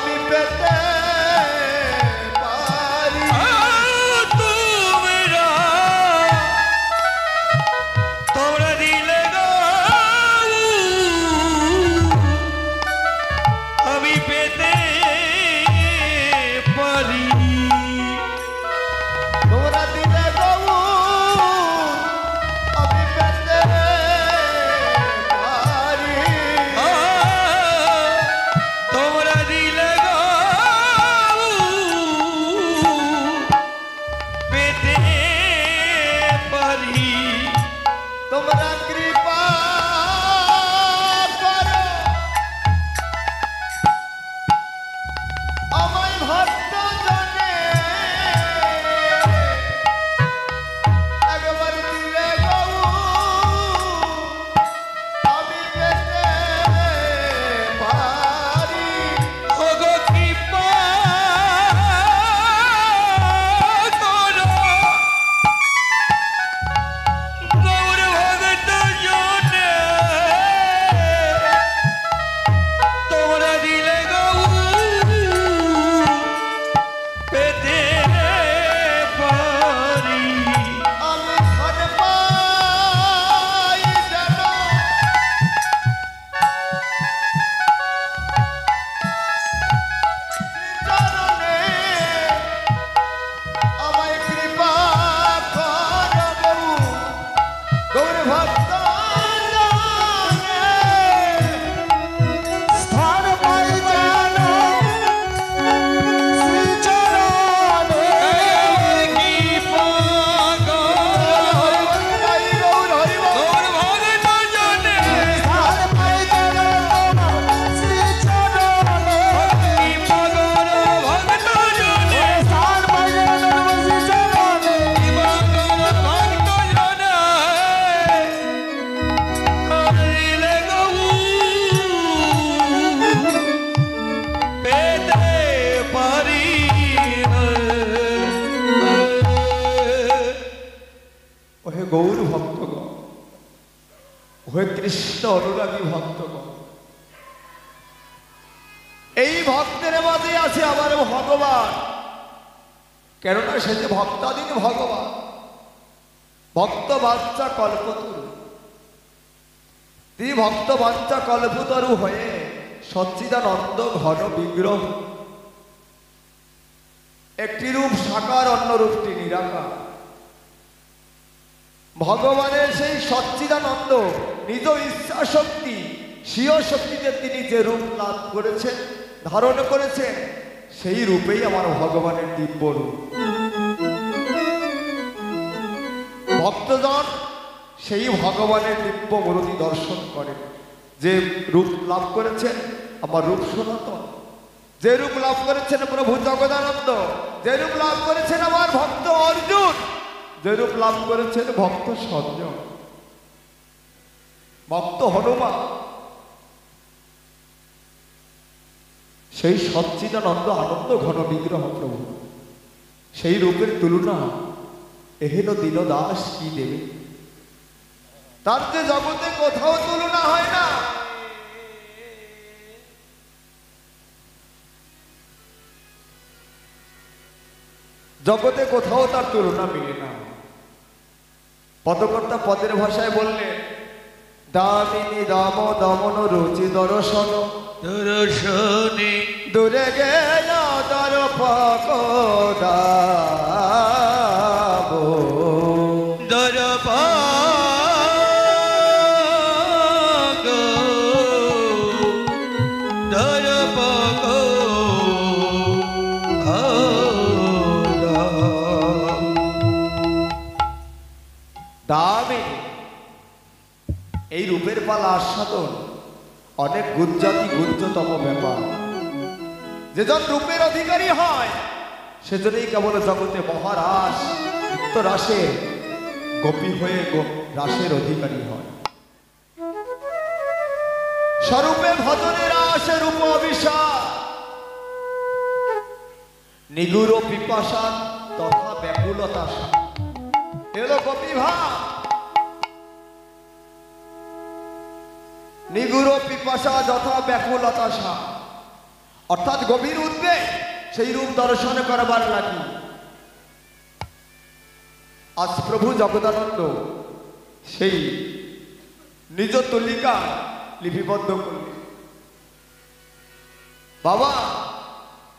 আমি পেতে পারি তোমরা দিলে গো আমি পেতে পারি তোমরা দিলে গো আমি পেতে পারি তোমরা দিলে গো পেতে পারি তোমরা কৃপা করো আমায় ভক্ত জনে একবার দিলে গো আমি পেতে পারি ওগো কৃপা করো গৌর ভগত জনে তোমরা দিলে গো পেতে পারি আমি ধন পাই যেন চরণে আমায় কৃপা করো গৌর ভক্ত স্থান পাই যেন শ্রীচরণে কৃপা হরি গৌর হরি গৌর ভগত জনে স্থান পাই যেন শ্রীচরণে কৃপা করো ভগত জনে স্থান পাই যেন শ্রীচরণে কৃপা করো ভগত জনে দিলে গো পেতে পারি ওহে গৌর ভক্তগণ ওহে কৃষ্ণ অনুরাগী ভক্তগণ এই ভক্তের মাঝে আছে আমার ভগবান কেননা সে যে ভক্তাধীন ভগবান ভক্ত বাচ্চা কল্পতরু তিনি ভক্ত বাচ্চা কল্পতরু হয়ে সচ্চিদানন্দ ঘন বিগ্রহ একটি রূপ সাকার অন্য রূপটি নিরাকার ভগবানের সেই সচ্চিদানন্দ নিজ ইচ্ছা শক্তি স্বীয় শক্তিতে তিনি যে রূপ লাভ করেছেন ধারণ করেছেন সেই রূপেই আমার ভগবানের দিব্য রূপ ভক্তজন সেই ভগবানের দিব্য মূর্তি দর্শন করেন যে রূপ লাভ করেছেন আমার রূপ সনাতন যে রূপ লাভ করেছেন প্রভু জগদানন্দ যে রূপ লাভ করেছেন আমার ভক্ত অর্জুন যে রূপ লাভ করেছেন ভক্ত সঞ্জয় ভক্ত হনুমান সেই সচ্চিদানন্দ আনন্দ ঘন বিগ্রহ প্রভু সেই রূপের তুলনা এহেন দীন দাস কি দেবে তার যে জগতে কোথাও তুলনা হয় না জগতে কোথাও তার তুলনা মিলে না পদকর্তা পদের ভাষায় বললেন দামিনী দম দমন রুচি দর্শন দর্শনে দূরে গেল দর্পকদাবো দরপগ দরপগ দামিনী এই রূপের পালা আস্বাদন অনেক গুজ্জাতি গুজ্জতম ব্যাপার যেজন রূপের অধিকারী হয় সেজন্যই কেবল জগতে মহারাস নিত্য রাসের গোপী হয়ে রাসের অধিকারী হয় স্বরূপে ভজনের রাসে রূপ অভিশাপ নিগুড় পিপাসা তথা ব্যাকুলতা এলো কপিভা নিগুড় পিপাসা যথা ব্যাকুলতা অর্থাৎ গভীর উদ্বেগ সেই রূপ দর্শন করবার লাগি আজ প্রভু জগদানন্দ সেই নিজ তুলিকা লিপিবদ্ধ করলেন। বাবা,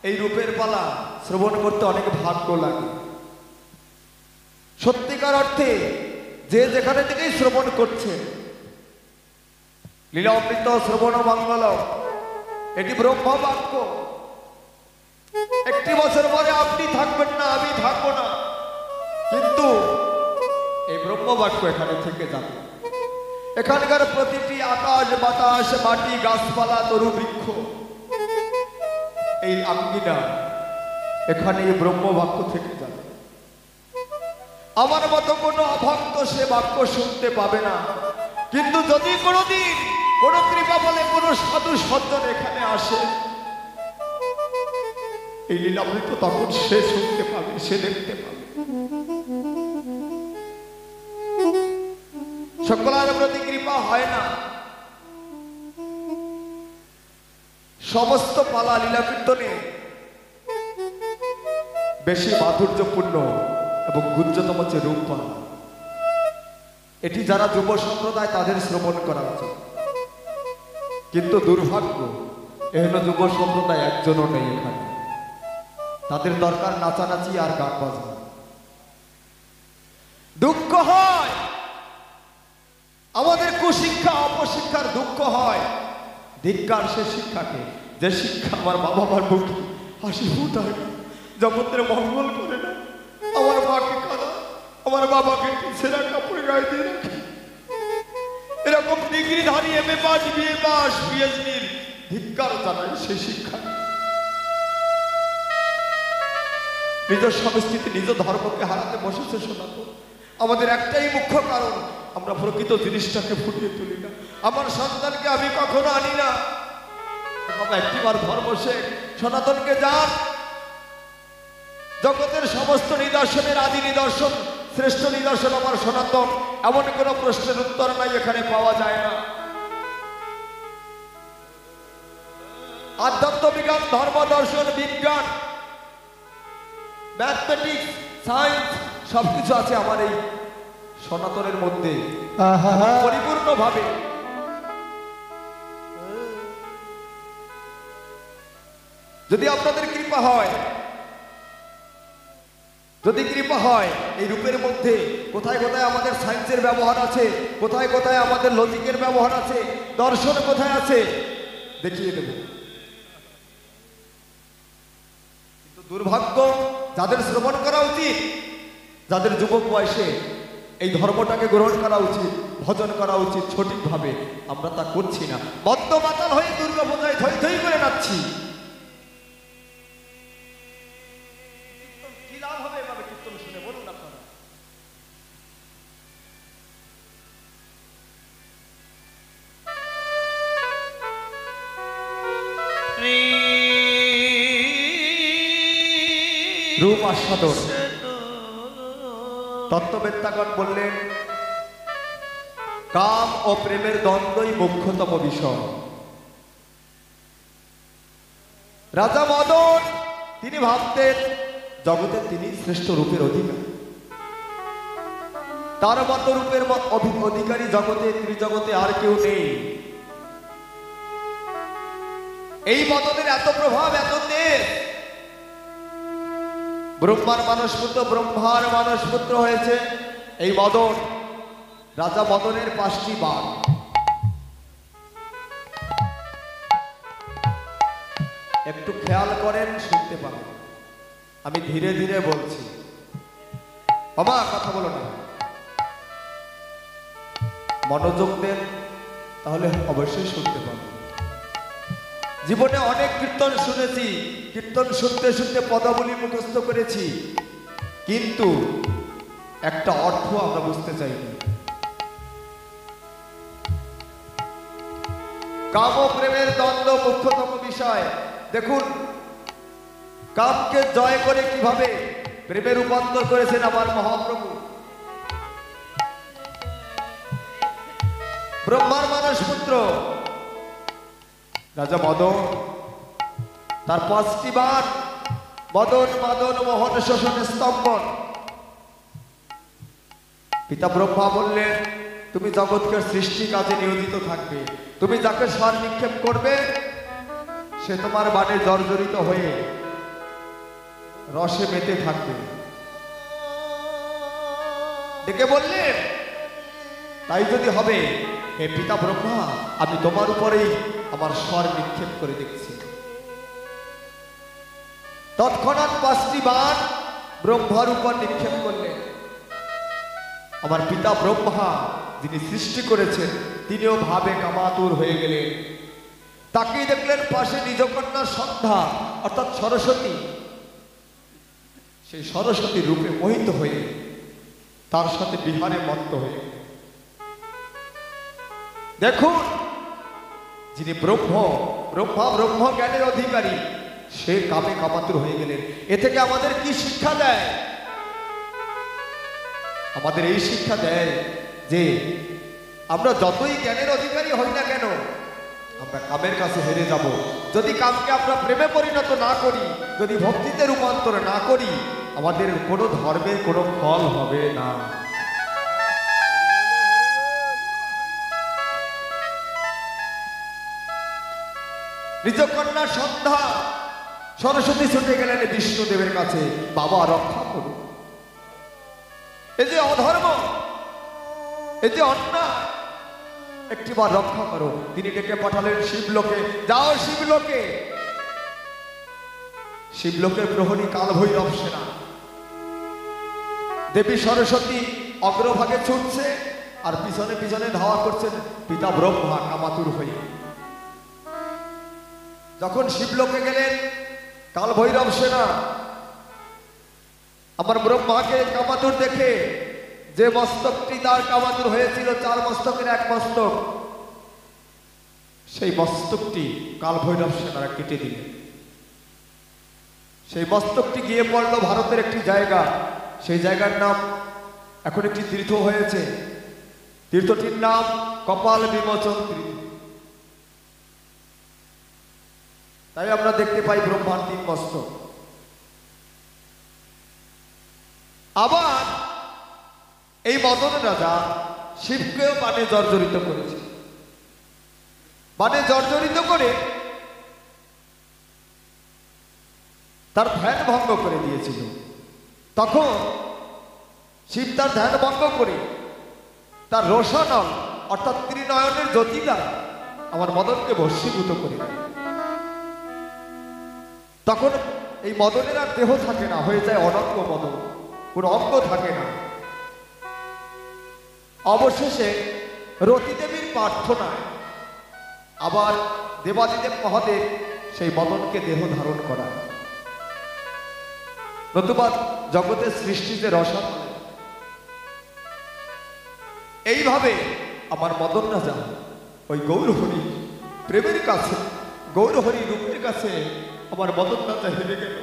এই রূপের পালা শ্রবণ করতে অনেক ভাগ্য লাগে। সত্যিকার অর্থে যে যেখানে থেকেই শ্রবণ করছেন, লীলা অমৃত শ্রবণ মঙ্গল, এটি ব্রহ্ম বাক্য। একটি বছর পরে আপনি থাকবেন না, আমি থাকবো না, কিন্তু এই ব্রহ্ম বাক্য এখানে থেকে যাবে। এখানকার প্রতিটি আকাশ বাতাস মাটি গাছপালা তরু বৃক্ষ, এই আঙ্গিনা, এখানে এই ব্রহ্ম বাক্য থেকে যাবে। আমার মতো কোনো অভক্ত সে বাক্য শুনতে পাবে না, কিন্তু যদি কোনোদিন কোনো কৃপা বলে কোনো সাধু সজ্জন এখানে আসে, এই লীলামৃত তখন সে শুনতে পাবে, সে দেখতে পাবে। সকলের প্রতি কৃপা হয় না। সমস্ত পালা লীলা কীর্তনে বেশি মাধুর্যপূর্ণ এবং গুঞ্জতম হচ্ছে রূপ পালা। এটি যারা যুব সম্প্রদায় তাদের শ্রবণ করা উচিত, কিন্তু দুর্ভাগ্য এহলো যুব সম্প্রদায় একজনও নেই এখানে। তাদের দরকার নাচানাচি আর গান বাজনা। দুঃখ হয় আমাদের কুশিক্ষা অপশিক্ষার দুঃখ হয়। ধিক্কার সে শিক্ষাকে যে শিক্ষা আমার বাবা মার মুখে হাসি ফুটায়, জগতের মঙ্গল করে না। আমার মাকে কাঁদা, আমার বাবাকে ছেঁড়া কাপড়ে গায়ে দিয়ে রাখে। এরকম ডিগ্রিধারী এমএ পাস বিএ পাস পিএইচডির ধিক্কার জানায় সে শিক্ষা। নিজ সংস্কৃতি নিজ ধর্মকে হারাতে বসেছে সনাতন। আমাদের একটাই মুখ্য কারণ, আমরা প্রকৃত জিনিসটাকে ফুটিয়ে তুলি না। আমার সন্তানকে আমি কখনো আনি না, বাবা একটিবার ধর্ম শেখ, সনাতনকে জান। জগতের সমস্ত নিদর্শনের আদি নিদর্শন, শ্রেষ্ঠ নিদর্শন আমার সনাতন। এমন কোন প্রশ্নের উত্তর নাই এখানে পাওয়া যায় না। আধ্যাত্ম বিজ্ঞান, ধর্ম দর্শন, বিজ্ঞান, ম্যাথমেটিক্স, সায়েন্স সবকিছু আছে আমার এই সনাতনের মধ্যে পরিপূর্ণ ভাবে। যদি আপনাদের কৃপা হয়, যদি কৃপা হয়, এই রূপের মধ্যে কোথায় কোথায় আমাদের সায়েন্সের ব্যবহার আছে, কোথায় কোথায় আমাদের লজিকের ব্যবহার আছে, দর্শন কোথায় আছে দেখিয়ে দেব। কিন্তু দুর্ভাগ্য, যাদের শ্রবণ করা উচিত, যাদের যুবক বয়সে এই ধর্মটাকে গ্রহণ করা উচিত, ভজন করা উচিত সঠিকভাবে, আমরা তা করছি না। মদ্য মাতাল হয়ে দুর্গা পূজায় থই থই করে নাচছি। কি লাভ হবে এভাবে কীর্তন শুনে, বলুন আপনারা? রূপ আস্বাদন। তত্ত্ববেত্তাগণ বললেন কাম ও প্রেমের দ্বন্দ্বই মুখ্যতম বিষয়। রাজা মদন তিনি ভাবতেন জগতে তিনি শ্রেষ্ঠ রূপের অধিকারী, তার মতো রূপের অধিকারী জগতে ত্রিজগতে আর কেউ নেই। এই মদনের এত প্রভাব, এত তেজ। ব্রহ্মার মানসপুত্র, ব্রহ্মার মানসপুত্র হয়েছে এই মদন। রাজা মদনের 5টি বাঘ। একটু খেয়াল করেন, শুনতে পাবেন। আমি ধীরে ধীরে বলছি, বাবা কথা বলো না, মনোযোগ দেন, তাহলে অবশ্যই শুনতে পাবেন। জীবনে অনেক কীর্তন শুনেছি, কীর্তন শুনতে শুনতে পদাবলী মুখস্থ করেছি, কিন্তু একটা অর্থ আমরা বুঝতে চাইনি। কাম ও প্রেমের দ্বন্দ্ব মুখ্যতম বিষয়। দেখুন কামকে জয় করে কিভাবে প্রেমে রূপান্তর করেছেন আমার মহাপ্রভু। ব্রহ্মার মানস পুত্র রাজা মদন তার 5টি বার মদন মাদন মোহন শোষণ স্তম্ভন। পিতা ব্রহ্মা বললেন, তুমি জগৎকে সৃষ্টি কাজে নিয়োজিত থাকবে, তুমি যাকে স্বর নিক্ষেপ করবে সে তোমার বাণে জর্জরিত হয়ে রসে মেতে থাকবে। ডেকে বললেন, তাই যদি হবে হে পিতা ব্রহ্মা, আমি তোমার উপরেই আমার স্বর নিক্ষেপ করে দেখছি। তৎক্ষণাৎ 5টি বার ব্রহ্মার উপর নিক্ষেপ করলেন। আমার পিতা ব্রহ্মা যিনি সৃষ্টি করেছেন তিনিও ভাবে কামাতুর হয়ে গেলেন। তাকেই দেখলেন পাশে নিজ কন্যা সন্ধ্যা অর্থাৎ সরস্বতী। সেই সরস্বতীর রূপে মোহিত হয়ে তার সাথে বিহারে মত্ত হয়ে গেলেন। দেখুন, যিনি ব্রহ্ম জ্ঞানের অধিকারী সে কামে কামাতুর হয়ে গেলেন। এ থেকে আমাদের কি শিক্ষা দেয়? আমাদের এই শিক্ষা দেয় যে আমরা যতই জ্ঞানের অধিকারী হই না কেন, আমরা কামের কাছে হেরে যাব। যদি কামকে আমরা প্রেমে পরিণত না করি, যদি ভক্তিতে রূপান্তর না করি, আমাদের কোনো ধর্মের কোনো ফল হবে না। নিজ কন্যা সন্ধ্যা সরস্বতী ছুটে গেলেন বিষ্ণুদেবের কাছে, বাবা রক্ষা করুন, এই যে অধর্ম, এই যে অন্যায়, একটিবার রক্ষা করো। তিনি ডেকে পাঠালেন শিবলোকে। যাও শিবলোকে। শিবলোকের প্রহরী কালভৈরব সেনা। দেবী সরস্বতী অগ্রভাগে ছুটছে আর পিছনে পিছনে ধাওয়া করছেন পিতা ব্রহ্মা কামাতুর হয়ে। যখন শিবলোকে গেলেন কালভৈরব সেনা, আমার ব্রহ্মাকে কামাতুর দেখে যে মস্তকটি তার কামাতুর হয়েছিল 4 মস্তকের 1 মস্তক, সেই মস্তকটি কালভৈরব সেনারা কেটে দিলেন। সেই মস্তকটি গিয়ে পড়ল ভারতের একটি জায়গা। সেই জায়গার নাম এখন একটি তীর্থ হয়েছে। তীর্থটির নাম কপাল বিমোচন তীর্থ। তাই আমরা দেখতে পাই ব্রহ্মার 3 মস্তক। আবার এই মদন রাজা শিবকেও বাণে জর্জরিত করেছে। বাণে জর্জরিত করে তার ধ্যান ভঙ্গ করে দিয়েছিল। তখন শিব তার ধ্যান ভঙ্গ করে তার রোশনল অর্থাৎ ত্রিনয়নের জ্যোতি দ্বারা আমার মদনকে ভস্মীভূত করে দেয়। তখন এই মদনের আর দেহ থাকে না, হয়ে যায় অনঙ্গ মদন, কোনো অঙ্গ থাকে না। অবশেষে রতিদেবীর প্রার্থনায় আবার দেবাদিদেব মহাদেব সেই মদনকে দেহ ধারণ করায়। নতুবা জগতের সৃষ্টিতে রসন। এইভাবে আমার মদন রাজা ওই গৌরহরি প্রেমের কাছে, গৌরহরি রূপের কাছে আমার মদন রাজা হেরে গেল।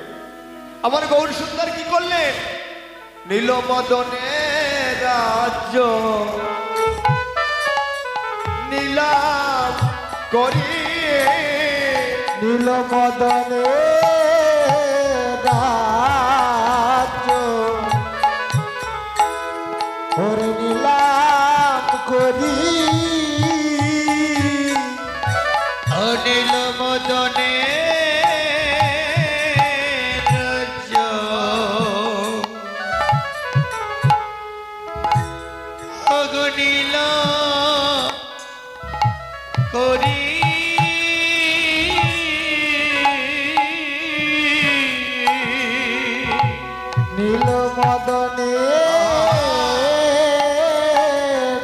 আমার গৌর সুন্দর কি করলেন? নীল মদনের রাজ্য নীলাম করিয়ে, নীল মদনের রাজ্য ওরে নীলাম করি, অনিল মদনে রাজ্য অগনিল করি, নীল মদনের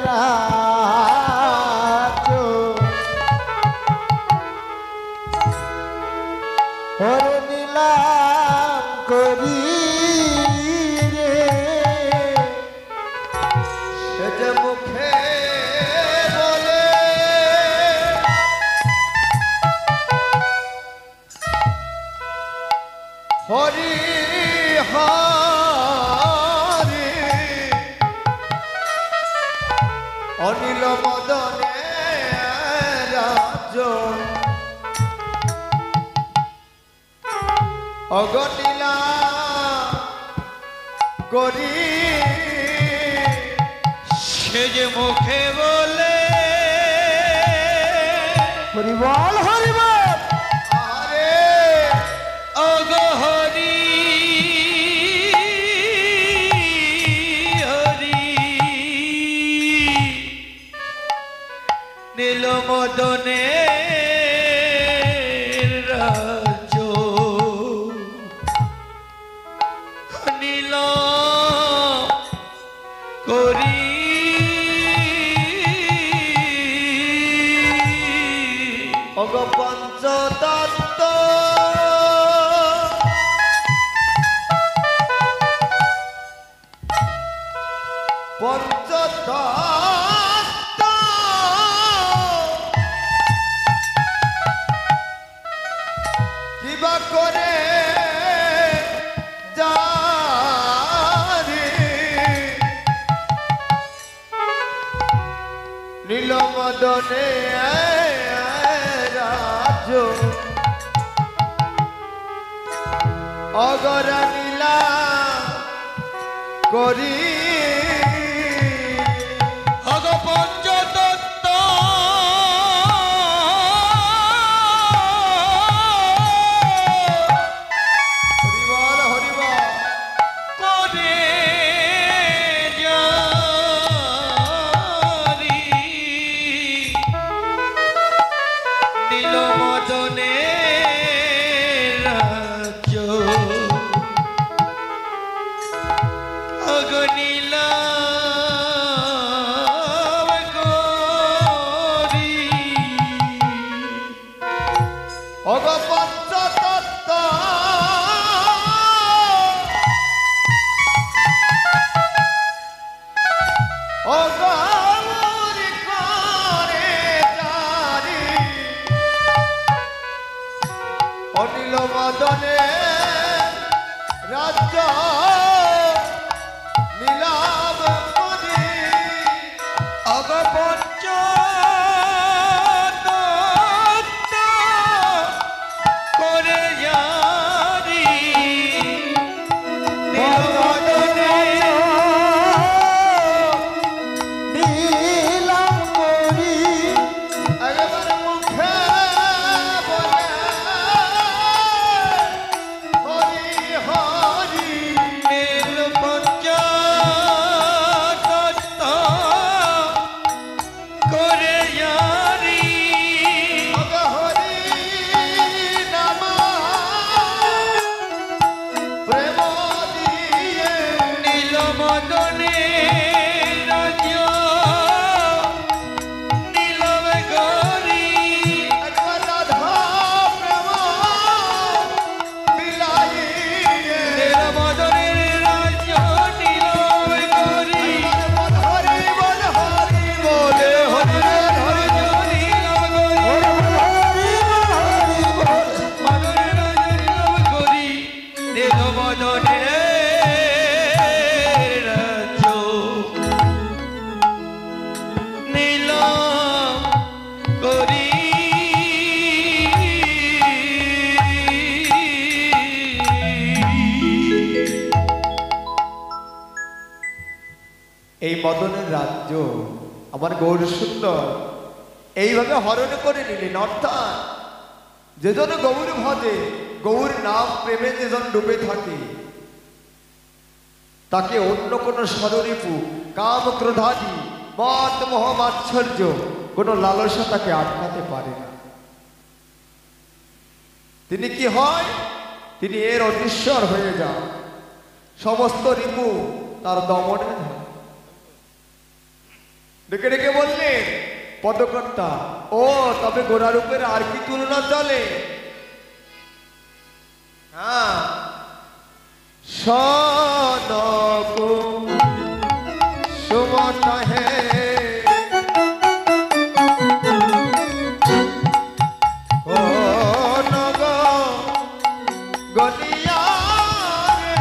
রাজ্য ওরে নীলাম করি রে, সে যে মুখে বলে হরি হরি, অনিল মদনের রাজ্য অগনীলা করি সে যে মুখে বলে হরিবল হরিবল আরে অগহরি হরি নীল মদনে রাজ্য নীল করি অগ পঞ্চতত্ত্ব পঞ্চতত্ত্ব কিবা করে জানি নীলমদনে রাজ অগরা নীলা করি অগ পঞ্চতত্ত্ব হরিবল হরিবল করে জারি নীল মদনে রাজ্য অগনীলা করি অগ পঞ্চতত্ত্ব অগৌরি করে জারি অনিল মদনে রাজ্য নীলাভ করি অগ পঞ্চতত্ত্ব করে জারি নীল মদনে নীলাম করি একেবারে মুখে বলে হরি হরি নীল পঞ্চতত্ত্ব করে জারি অগ হরি নাম প্রেম দিয়ে নীল মদনে রাজ্য নীলম করি একবার রাধা প্রেম বিলাইয়ে নীল মদনের রাজ্য নীলম করি হরি বল হরি বলে হরি হরি নীলম করি মদনের রাজ্য নীলম করি নীল মদনের রাজ্য নীলম করি এই মদনের রাজ্য আমার গৌর সুন্দর এইভাবে হরণ করে নিলেন। অর্থাৎ যেজন গৌর ভজে, গৌর নাম প্রেমে যেজন ডুবে থাকে, তাকে অন্য কোনো ষড়রিপু কাম ক্রোধাদি মদ মোহ মাৎসর্য কোনো লালসা তাকে আটকাতে পারে না। তিনি কি হয়? তিনি এর অধীশ্বর হয়ে যান, সমস্ত রিপু তার দমনে ধরে। ডেকে ডেকে বললেন পদকর্তা, ও তবে গোড়া রূপের আর কি তুলনা চলে? হ্যাঁ, সনকু সুমত হে ও নগ গলিয়া রে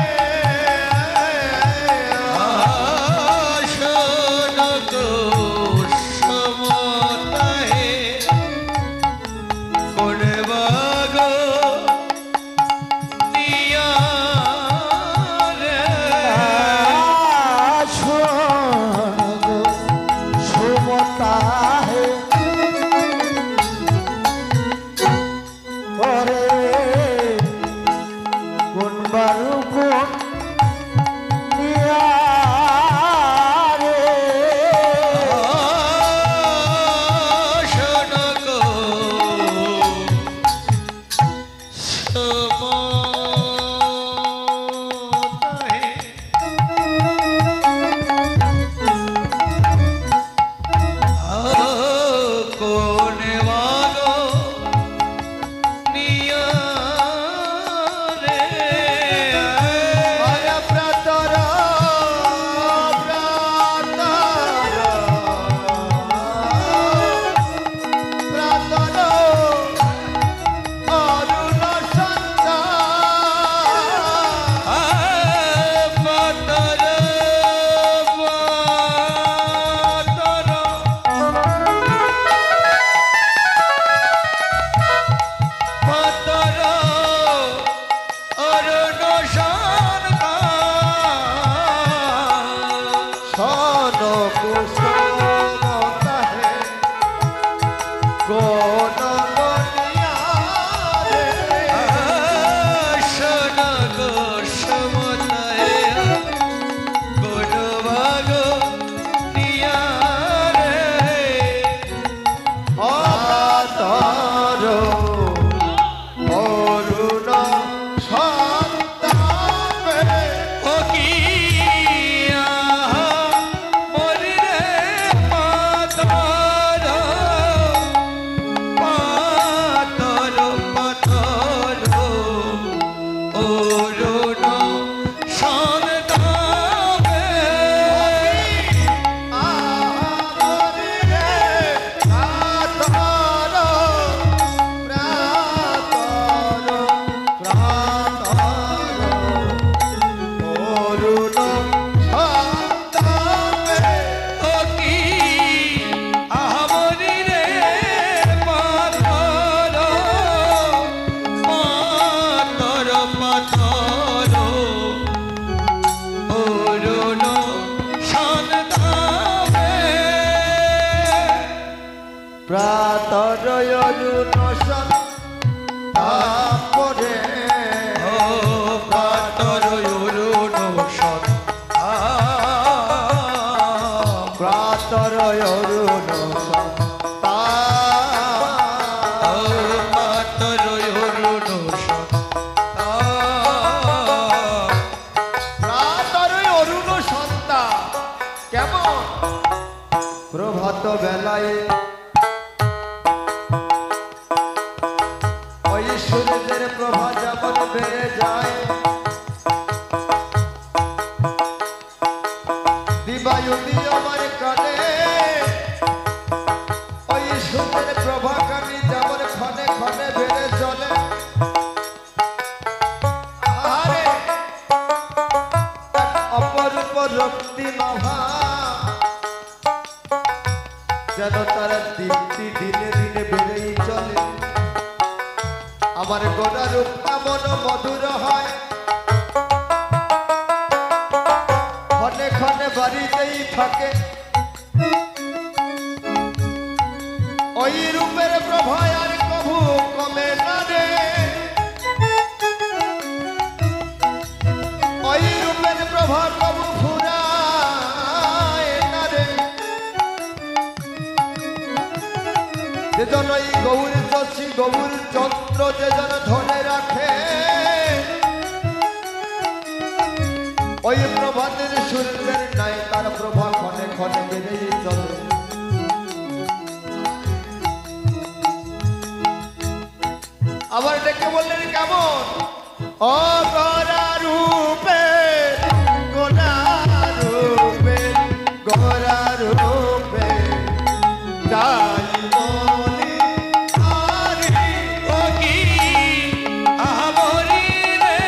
প্রভাত বেলায় ওই সূর্যের প্রভা যেমন বেড়ে যায়, দিবায়ুতি আমার কানে ওই সূর্যের প্রভা কানি যেমন ক্ষণে ক্ষণে বেড়ে চলে। আরে অপরূপ রক্তি নভা যেন তারা দীপ্তি দিনে দিনে বেড়েই চলে। আমার গোড়া রূপ এমন মধুর হয়, ক্ষণে ক্ষণে বাড়িতেই থাকে। ওই রূপের প্রভায় আর কভু কমে না রে, ওই রূপের প্রভা কভু ফুরায় না রে। যেজন এই গৌর শশী গৌর চন্দ্র যেজন ধরে রাখে, ওই প্রভাতের সূর্যের নাই তার প্রভা ক্ষণে ক্ষণে বেড়েই চলে। আবার ডেকে বললেন কেমন? ও গোরা রূপে গোরা রূপে গোরা রূপে যাই বলি আরে ও কি আহামরি রে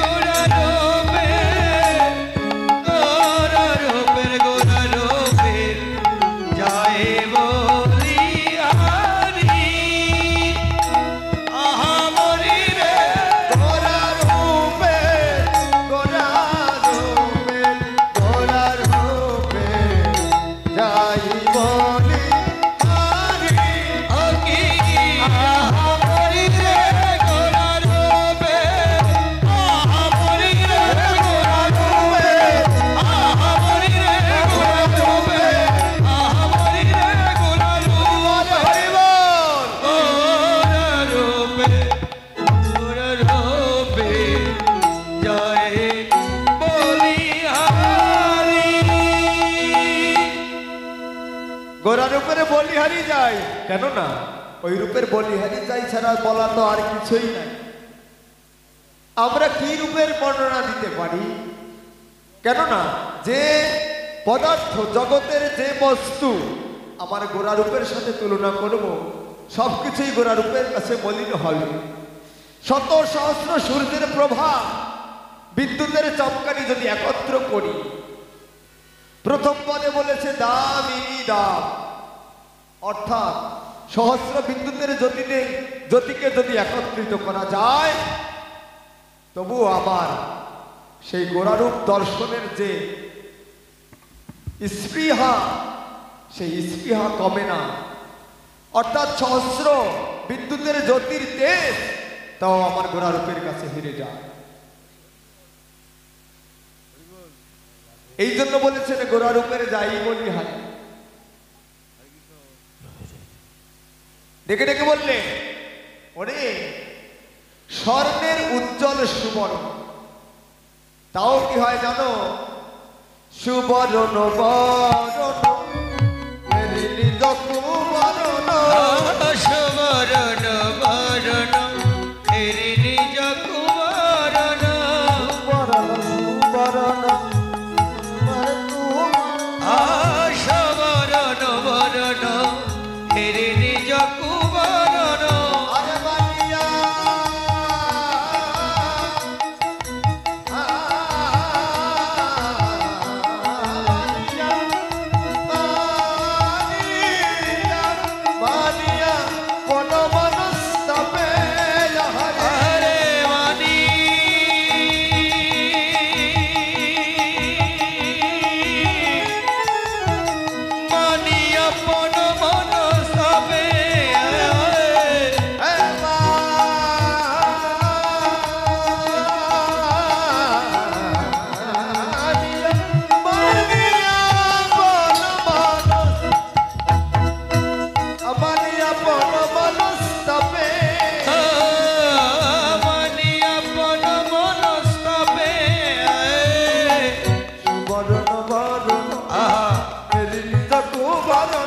গোরা রূপের যায় বলি আহারি আহামরি রে গোরা রূপে রূপের বলিহারি যাই, কেননা ওই রূপের বলিহারি যাই ছাড়া বলা তো আর কিছুই নাই। আমরা কি রূপের বর্ণনা দিতে পারি? কেননা যে পদার্থ জগতের যে বস্তু আমার গোড়া রূপের সাথে তুলনা করব, সবকিছুই গোড়া রূপের কাছে মলিন হবে। শত সহস্র সূর্যের প্রভা, বিদ্যুতের চমকানি যদি একত্র করি, প্রথম পদে বলেছে দামিনী দাম, অর্থাৎ সহস্র বিদ্যুতের জ্যোতিকে যদি একত্রিত করা যায়, তবু আবার সেই গোড়ারূপ দর্শনের যে স্পৃহা, সেই স্পৃহা কমে না। অর্থাৎ সহস্র বিদ্যুতের জ্যোতির তেজ তাও আমার গোড়ারূপের কাছে হেরে যায়। এই জন্য বলেছেন গোড়ারূপের যাই বলি হাই। ডেকে ডেকে বললে, ওরে স্বর্ণের উজ্জ্বল সুবর্ণ, তাও কি হয় জানো? সুবর্ণ বরণ মেরি নিজ কুবরণ, সুবরণ বরণ হেরি নিজ কুবরণ, সুবরণ সুবরণ সুবরণ বরণ হেরি নিজ কুবরণ। আরে বানিয়া বানিয়া কোন মনস্তাপে হরে মানি মানি আপন মন সবে মানি আপন মন সবে আহা সুবরণ সুবরণ বরণ হেরি নিজ কুবরণ।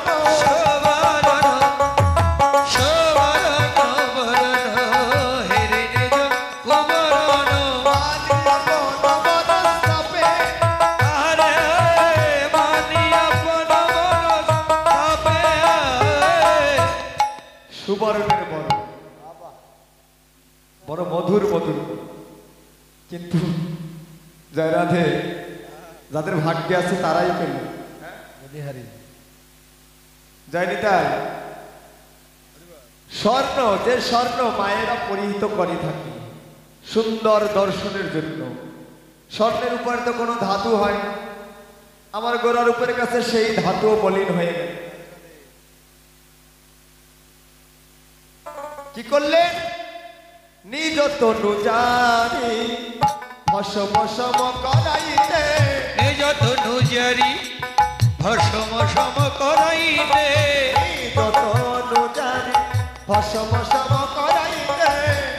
আরে মানি আপন মন সবে সুবর্ণের বড় বড় মধুর মধুর, কিন্তু জয় রাধে, যাদের ভাগ্যে আছে তারাই পেল। জয় নিতাই। স্বর্ণ, যে স্বর্ণ মায়েরা পরিহিত করে থাকে সুন্দর দর্শনের জন্য, স্বর্ণের উপরে তো কোনো ধাতু হয় না। আমার গোড়ার উপরের কাছে সেই ধাতুও মলিন হয়ে গেল। কি করলেন? নিজ তনু জানি ভসম সম করাইতে, নিজ তনু জারি ভস্ম সম করাইতে, নিজ তনু জানি ভসম সম করাইতে,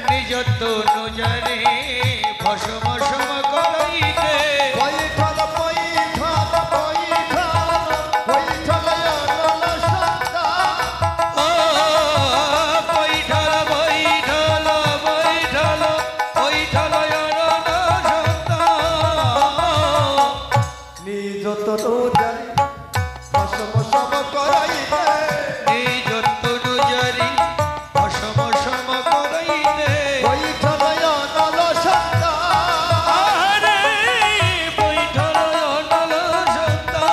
নিজ তনু জারি ভস্ম সম করাইতে। বৈঠল বৈঠল বৈঠল বৈঠল অনল সত্তা, ও বৈঠল বৈঠল বৈঠল বৈঠল অরণ সত্তা। নিজ তনু জানি ভসম সম করাইতে, নিজ তনু জারি ভস্ম সম করাইতে। বৈঠল অনল সত্তা। আরে বৈঠল অনল সত্তা।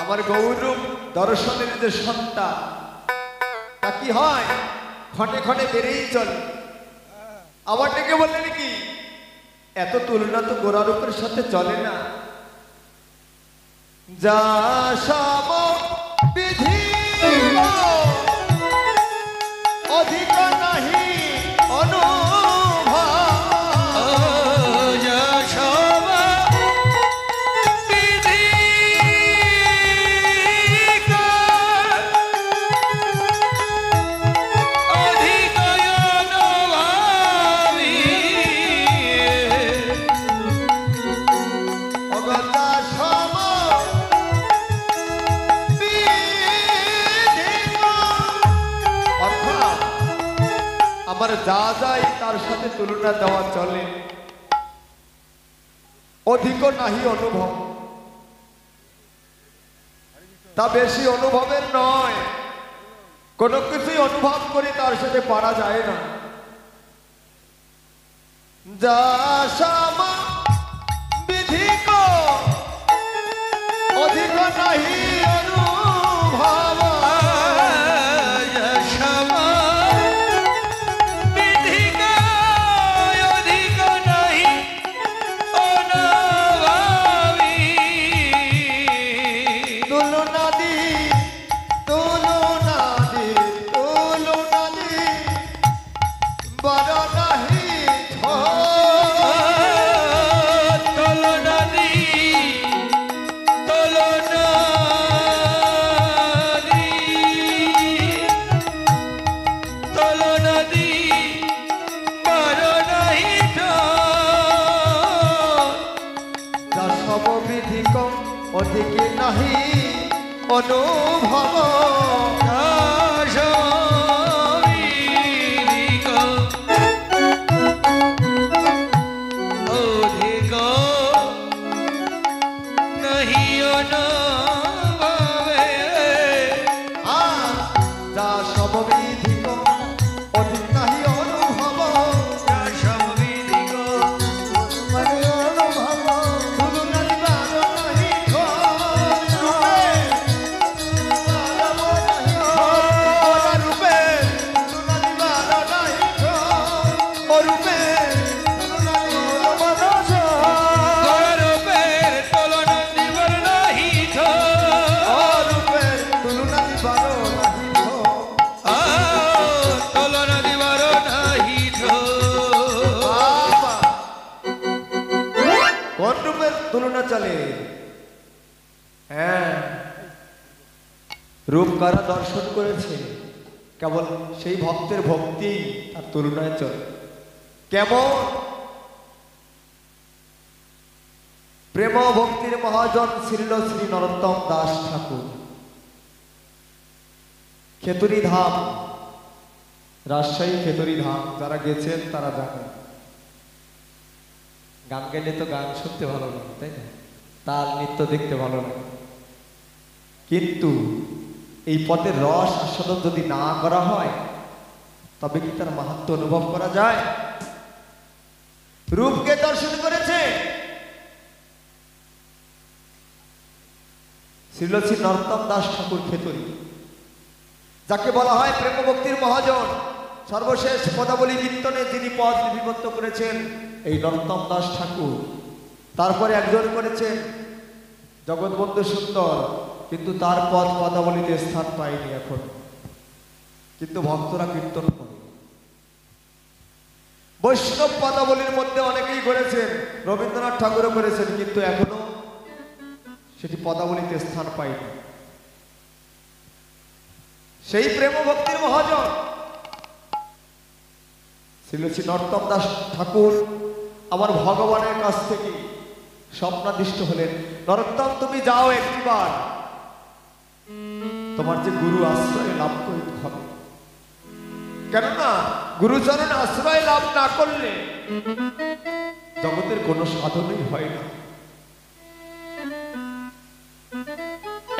আমার গৌরব দর্শনের যে সত্তা, তা কি হয়? ক্ষণে ক্ষণে বেড়েই চলে। আবার ডেকে বললেন কি, এত তুলনা তো গোড়ারূপের সাথে চলে না। যা সম বিধি অধিক নাহি অনুভব, অগতা সম আমার যা যাই তার সাথে তুলনা দেওয়া চলে। অধিক নাহি অনুভব, তা বেশি অনুভবের নয়। কোনো কিছুই অনুভব করি তার সাথে পারা যায় না। যা সামা বিধিক অধিক নাহি অনুভব। অধিক নাহি অনুভব। অধিক নাহি অনুভবে। যা সমবিধিক অধিক নাহি অনুভব। যা সমবিধিক তুলনা চলে। হ্যাঁ, রূপ কারা দর্শন করেছে, কেবল সেই ভক্তের ভক্তি আর তুলনায় চলে। কেমন প্রেম ভক্তির মহাজন শ্রীল শ্রী নরোত্তম দাস ঠাকুর, খেতুরি ধাম, রাজশাহী খেতুরি ধাম। যারা গেছেন তারা জানেন। গান গাইলে তো গান শুনতে ভালো লাগে, তাই না? তাল নৃত্য দেখতে ভালো লাগে, কিন্তু এই পথের রস আস্বাদন যদি না করা হয় তবে কি তার মাহাত্ম্য অনুভব করা যায়? রূপকে দর্শন করেছে শ্রীল শ্রী নরোত্তম দাস ঠাকুর খেতুরি, যাকে বলা হয় প্রেম ভক্তির মহাজন। সর্বশেষ পদাবলী কীর্তনে যিনি পদ লিপিবদ্ধ করেছেন এই নরোত্তম দাস ঠাকুর। তারপরে একজন করেছেন জগৎবন্ধু সুন্দর, কিন্তু তার পদ পদাবলীতে স্থান পায়নি এখন, কিন্তু ভক্তরা কীর্তন করে। বৈষ্ণব পদাবলীর মধ্যে অনেকেই করেছেন, রবীন্দ্রনাথ ঠাকুরও করেছেন, কিন্তু এখনো সেটি পদাবলীতে স্থান পায়নি। সেই প্রেম ভক্তির মহাজন শ্রী শ্রী নরোত্তম দাস ঠাকুর আমার ভগবানের কাছ থেকে স্বপ্নাদিষ্ট হলেন, নরোত্তম তুমি যাও একটিবার, তোমার যে গুরু আশ্রয় লাভ করতে হবে। কেননা গুরুচরণ আশ্রয় লাভ না করলে জগতের কোনো সাধনই হয় না।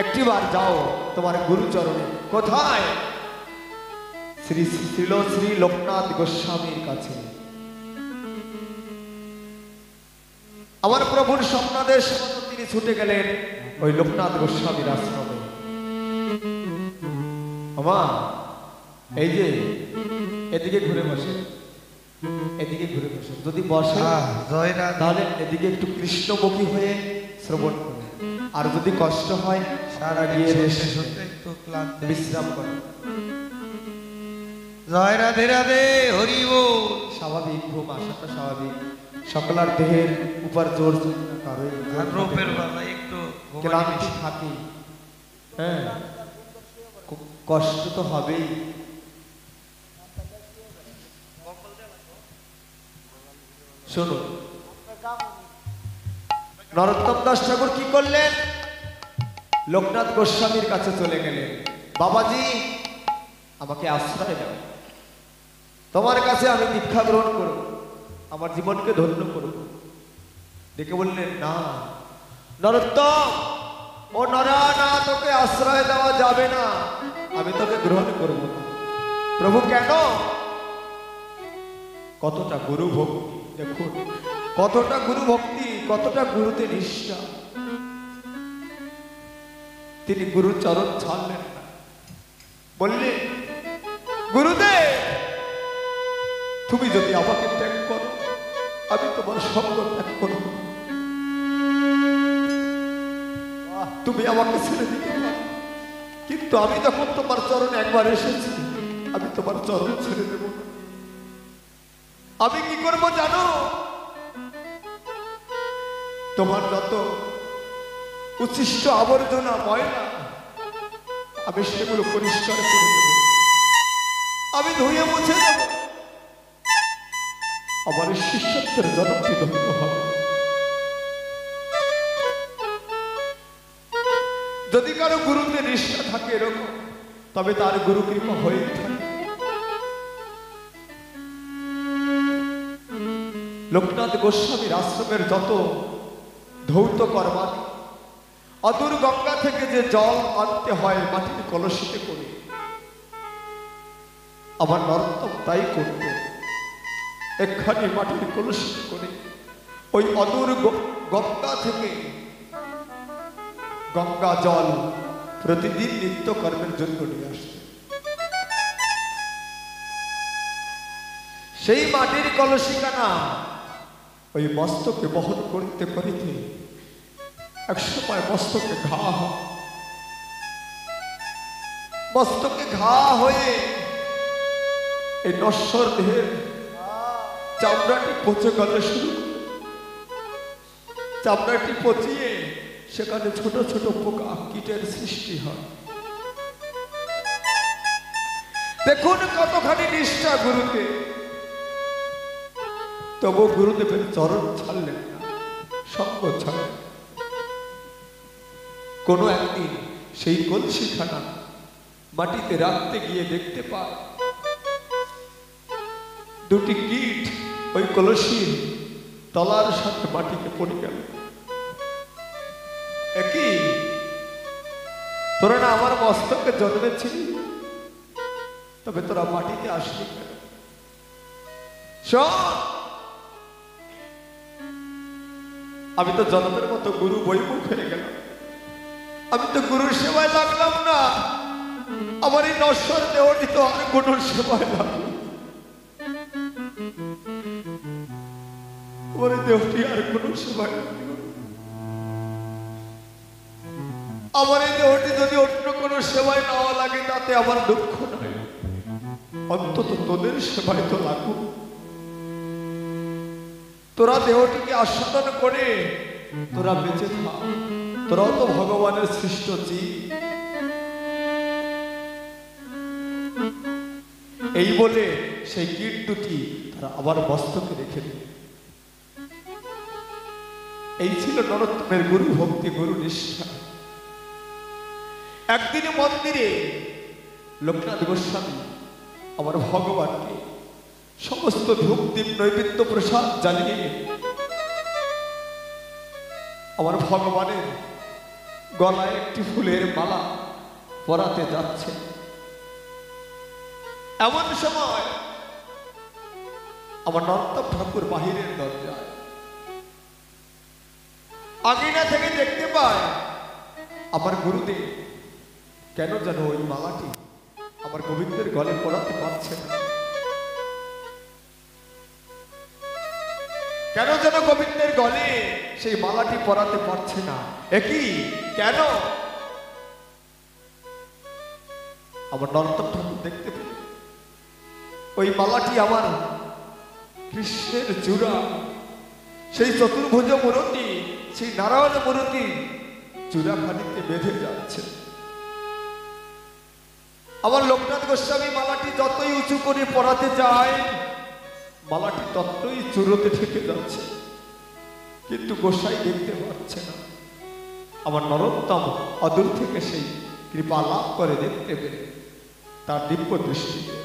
একটিবার যাও তোমার গুরুচরণে। কোথায়? শ্রী শ্রীল শ্রী লোকনাথ গোস্বামীর কাছে। আমার প্রভুর স্বপ্নাদেশ মতো তিনি ছুটে গেলেন ওই লোকনাথ গোস্বামীর আশ্রমে। আমা এই যে এদিকে ঘুরে বসে, এদিকে ঘুরে বসে, যদি বসে তাহলে এদিকে একটু কৃষ্ণমুখী হয়ে শ্রবণ করে, আর যদি কষ্ট হয় সারা গিয়ে বিশ্রাম করে। জয় রাধে রাধে, হরি বল। স্বাভাবিক ঘুম আসাটা স্বাভাবিক, সকলার দেহের উপর জোর কারণ রূপের বেলা একটু ক্লান্তি থাকে। হ্যাঁ, কষ্ট তো হবেই। শুনুন, নরোত্তম দাস ঠাকুর কি করলেন? লোকনাথ গোস্বামীর কাছে চলে গেলেন। বাবাজি আমাকে আশ্রয় দাও। তোমার কাছে আমি দীক্ষা গ্রহণ করব, আমার জীবনকে ধন্য করব। দেখে বললেন, না নরোত্তম, ও নরা, না, তোকে আশ্রয় দেওয়া যাবে না, আমি তোকে গ্রহণ করব না। প্রভু কেন? কতটা গুরু ভক্তি, দেখুন কতটা গুরু ভক্তি, কতটা গুরুতে নিষ্ঠা। তিনি গুরু চরণ ছাড়লেন না, বললেন, গুরুদেব তুমি যদি আমাকে ত্যাগ করো, আমি তোমার সঙ্গ ত্যাগ করব। তুমি আমাকে ছেড়ে দিতে পারো, কিন্তু আমি যখন তোমার চরণে একবার এসেছি, আমি তোমার চরণ ছেড়ে দেব না। আমি কি করব জানো? তোমার যত উচ্ছিষ্ট আবর্জনা ময়লা, আমি সেগুলো পরিষ্কার করে দেব, আমি ধুয়ে মুছে দেব, আমার শিষ্যত্বের জনপ্রিয় ধন্য হবে। যদি কারো গুরুতে নিষ্ঠা থাকে এরকম, তবে তার গুরু কৃপা হয়ে থাকে। লোকনাথ গোস্বামীর আশ্রমের যত ধৌত কর্মান, অদূর গঙ্গা থেকে যে জল আনতে হয় মাটির কলসিতে করে, আমার নরোত্তম তাই করত। একখানি মাটির কলসিতে করে ওই অদূর গঙ্গা থেকে গঙ্গা জল প্রতিদিন নিত্য কর্মের জন্য নিয়ে আসত। সেই মাটির কলসিখানা ওই মস্তকে বহন করতে করিতে এক সময় মস্তকে ঘা হয়। মস্তকে ঘা হয়ে এই নশ্বর দেহের চামড়াটি পচে গেলে শুরু, চামড়াটি পচিয়ে সেখানে ছোট ছোট পোকা কীটের সৃষ্টি হয়। দেখুন কতখানি নিষ্ঠা গুরুতে, তবু গুরুদেবের চরণ ছাড়লেন না, সঙ্গ ছাড়লেন। কোনো একদিন সেই কলসিখানা মাটিতে রাখতে গিয়ে দেখতে পায় দুটি কীট ওই কলসির তলার সাথে মাটিতে পড়ে গেল। একই, তোরা না আমার মস্তকে জন্মেছিলি, তবে তোরা মাটিতে আসলি কেন? আমি তো জন্মের মতো গুরু বৈমুখ হয়ে গেলাম, আমি তো গুরুর সেবায় লাগলাম না, আমার এই নশ্বর দেহটি তো আর গুরুর সেবায় লাগলো, আমার এই দেহটি আর গুরুর সেবায় লাগলো। আমার এই দেহটি যদি অন্য কোনো সেবায় নেওয়া লাগে তাতে আমার দুঃখ নাই, অন্তত তোদের সেবায় তো লাগুক। তোরা দেহটিকে আস্বাদন করে তোরা বেঁচে থাক, তোরাও তো ভগবানের সৃষ্ট জীব। এই বলে সেই কীট দুটি তারা আবার মস্তকে রেখে দিল। এই ছিল নরোত্তমের গুরু ভক্তি, গুরু নিষ্ঠা। একদিন মন্দিরে লোকনাথ গোস্বামী আমার ভগবানকে সমস্ত ধূপ দীপ নৈবেদ্য প্রসাদ জ্বালিয়ে আমার ভগবানের গলায় একটি ফুলের মালা পরাতে যাচ্ছে। এমন সময় আমার নরোত্তম ঠাকুর বাহিরের দরজায় আগিনা থেকে দেখতে পায় আমার গুরুদেব কেন যেন ওই মালাটি আমার গোবিন্দের গলে পরাতে পারছে না, কেন যেন গোবিন্দের গলে সেই মালাটি পরাতে পারছে না। একই কেন? আমার নরোত্তম ঠাকুর দেখতে পেল ওই মালাটি আমার কৃষ্ণের চূড়া, সেই চতুর্ভুজ মূর্তি, সেই নারায়ণ মূর্তি চূড়াখানিতে বেঁধে যাচ্ছে। আমার লোকনাথ গোস্বামী মালাটি যতই উঁচু করে পরাতে যায়, মালাটি ততই চূড়োতে ঠেকে যাচ্ছে, কিন্তু গোসাই দেখতে পাচ্ছে না। আমার নরোত্তম অদূর থেকে সেই কৃপা লাভ করে দেখতে পেরে তার দিব্য দৃষ্টিতে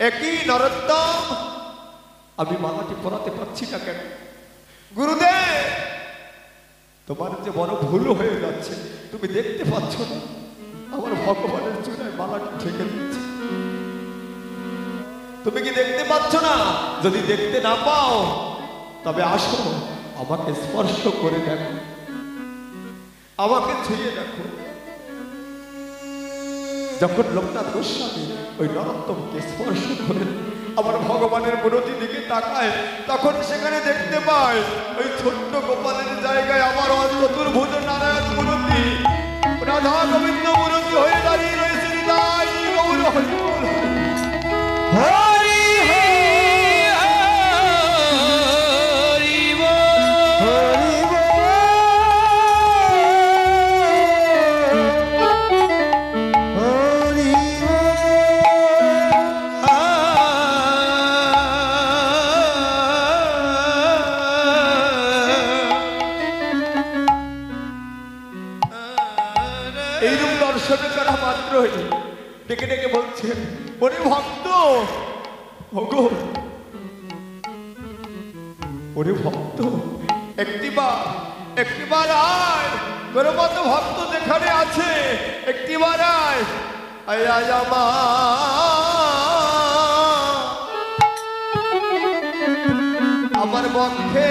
একই নরোত্তম, আমি মালাটি পরাতে পারছি না কেন? গুরুদেব, তোমার যে বড় ভুল হয়ে যাচ্ছে, তুমি দেখতে পাচ্ছ না আমার ভগবানের চূড়ায় মালাটি ঠেকে দিচ্ছে? তুমি কি দেখতে পাচ্ছ না? যদি দেখতে না পাও তবে আসো, আমাকে স্পর্শ করে দেখো, আমাকে ছুঁয়ে দেখো। যখন লোকনাথ গোস্বামী ওই নরোত্তমকে স্পর্শ করে আমার ভগবানের মূরতি দিকে তাকায়, তখন সেখানে দেখতে পায় ওই ছোট্ট গোপালের জায়গায় আমার চতুর্ভুজ নারায়ণ মূরতি, রাধা গোবিন্দ মূরতি হয়ে দাঁড়িয়ে রয়েছে। হৃদয় গৌর হরি বল। হরি এইরূপ দর্শনে করা মাত্রই ডেকে ডেকে বলছেন, ওরে ভক্ত, ওগো ওরে ভক্ত, একটিবার আয়, তোর মতো ভক্ত যেখানে আছে একটিবার আয়, আয় আয় আমার বক্ষে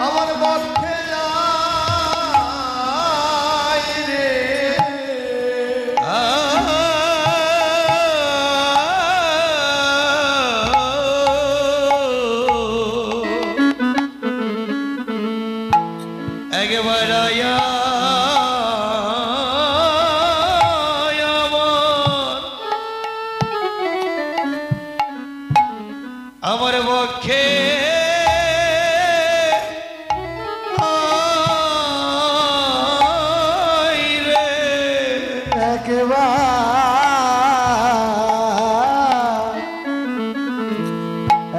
আমার বক্ষে আয় রে। একবার আমার পক্ষে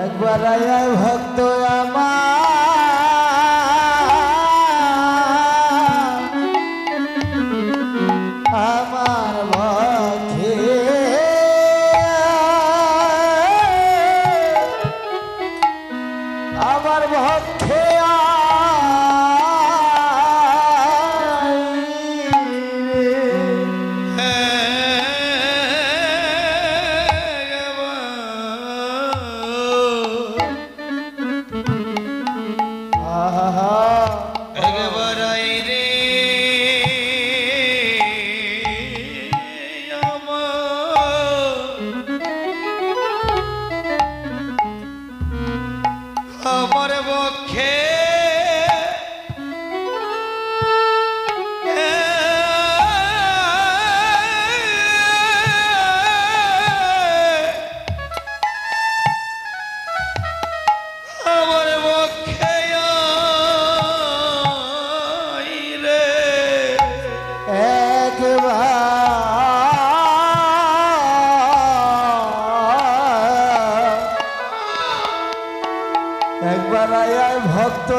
একবার আয় ভক্ত আমার ভক্তে আমার ভক্তে একবার রে আমার পক্ষে আমার পক্ষে রে একবার আয় ভক্ত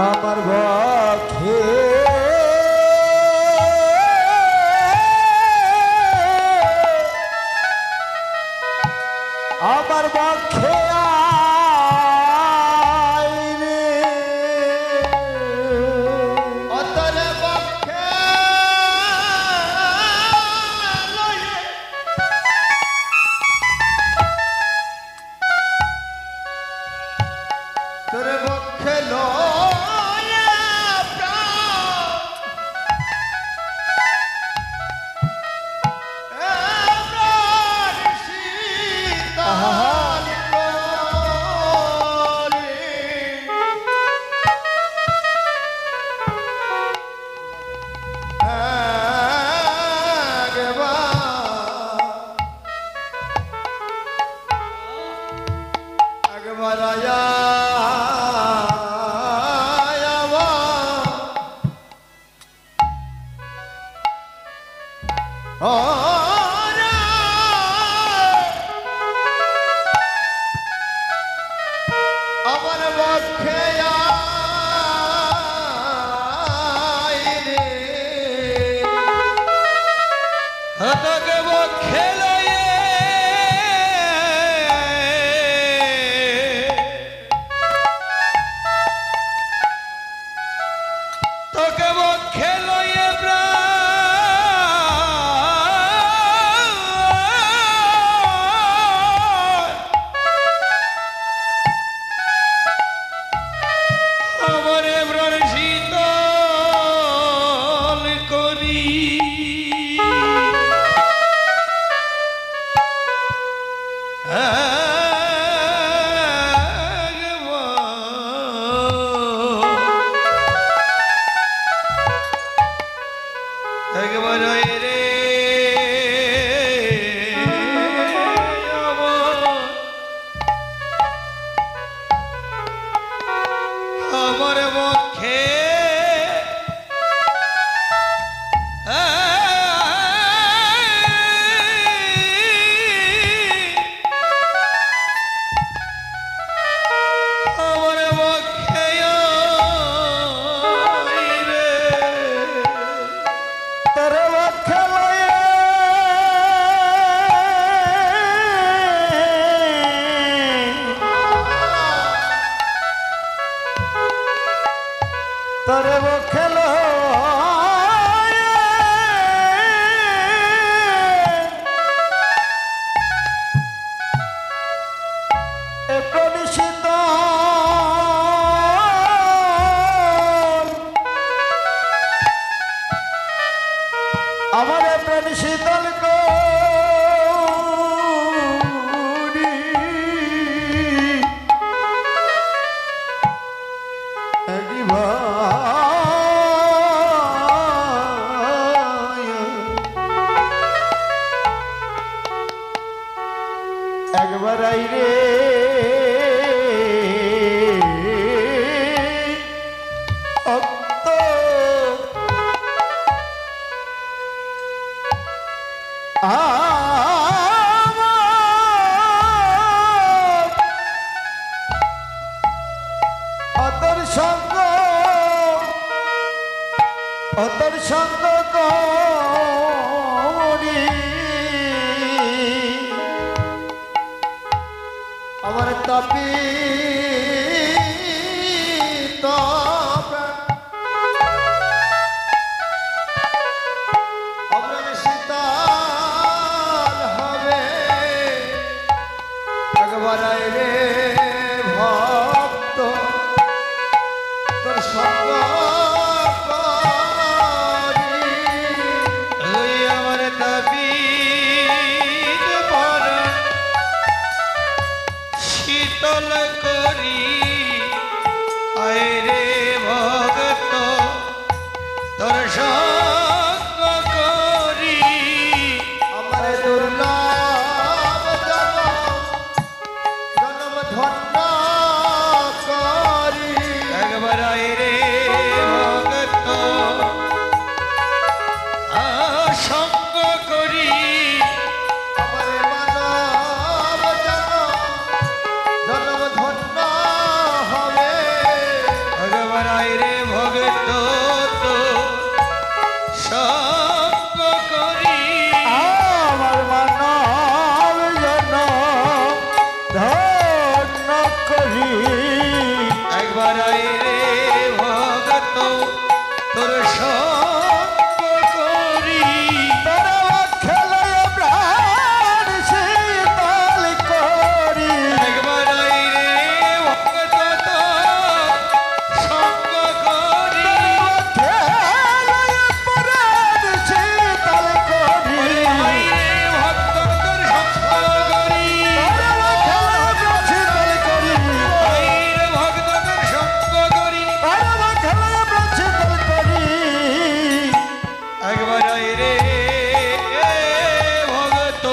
আমার ভক্তে আমার পক্ষে আয় রে। অতর বক্ষে লয়ে তোর বক্ষে লয়ে প্রাণ সীতা একবার রে আমার পক্ষে আমার পক্ষে তোরে বক্ষে লয়ে তোরে বক্ষে লয়ে একটু নিষিদ্ধ আমার প্রাণ শীতল করি একবার আই রে অক্ত অতর সঙ্গ করি আমার তাপি আমার শীতল হবে একবার আয় রে ভক্ত তোর সঙ্গ ওই আমার দাবি শীতল করি আয় রে ভক্ত তোর সঙ্গ করি আমার দুর্লভ জন্ম ধন্য করি একবার আয় রে ভক্ত সঙ্গ করি আমার মানব জন্ম ধন্য হবে একবার আয় রে ভক্ত তো সঙ্গ করি আমার মানব জন ধন্য করি একবার আয় রে ভক্ত তোর সঙ্গ করি তোরে বক্ষে লয়ে প্রাণ শীতল করি একবার আয় রে ভক্ত তোর সঙ্গ করি বক্ষে লয়ে প্রাণ শীতল করি আয় রে ভক্ত তোর সঙ্গ করি তোরে বক্ষে লয়ে প্রাণ শীতল করি আয় রে ভক্ত তোর সঙ্গ করি তোরে বক্ষে লয়ে প্রাণ শীতল করি একবার আয় রে ভক্ত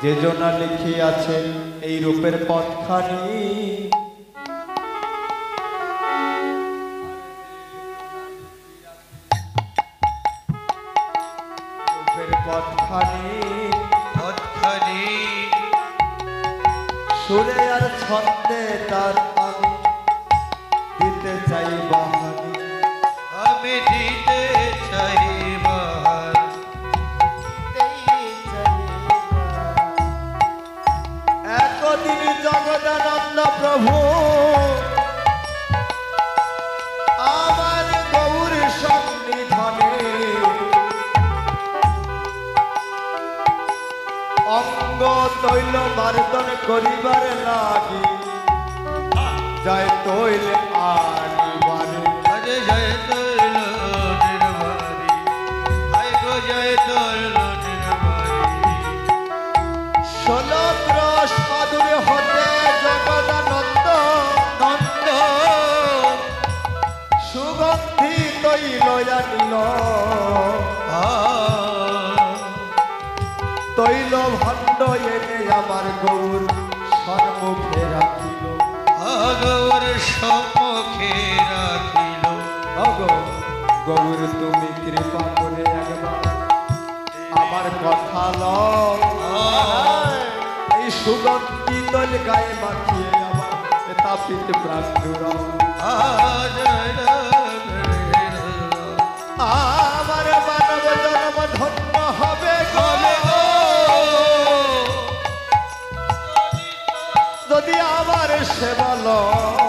যে জনা লিখিয়াছে এই রূপের পথখানি রূপের পথখানি পথখানি সুরে আর ছন্দে তার আমি দিতে চাই বাহানি আমি দিতে চাই বাহার একদিন জগদানন্দ প্রভু আমার গৌর সন্নিধানে তৈল মার্দন করিবার লাগি যায় তৈল আনিবারে আরে জয় তৈল নির্বারি আই গো জয় তৈল নির্বারি 16 সাধুর হতে জগদানন্দ নন্দ সুগন্ধি তৈল আনিল তৈল ভণ্ড এনে আমার গৌর সম্মুখে রাখিল আগর সম্মুখে রাখিল অগো গৌর তুমি কৃপা করে একবার আমার কথা লও এই সুগন্ধি তৈল গায়ে মাখিয়ে আমার তাপিত প্রাণুর আমার মানব জন্ম ধন্য হবে যদি আমার সেবা লও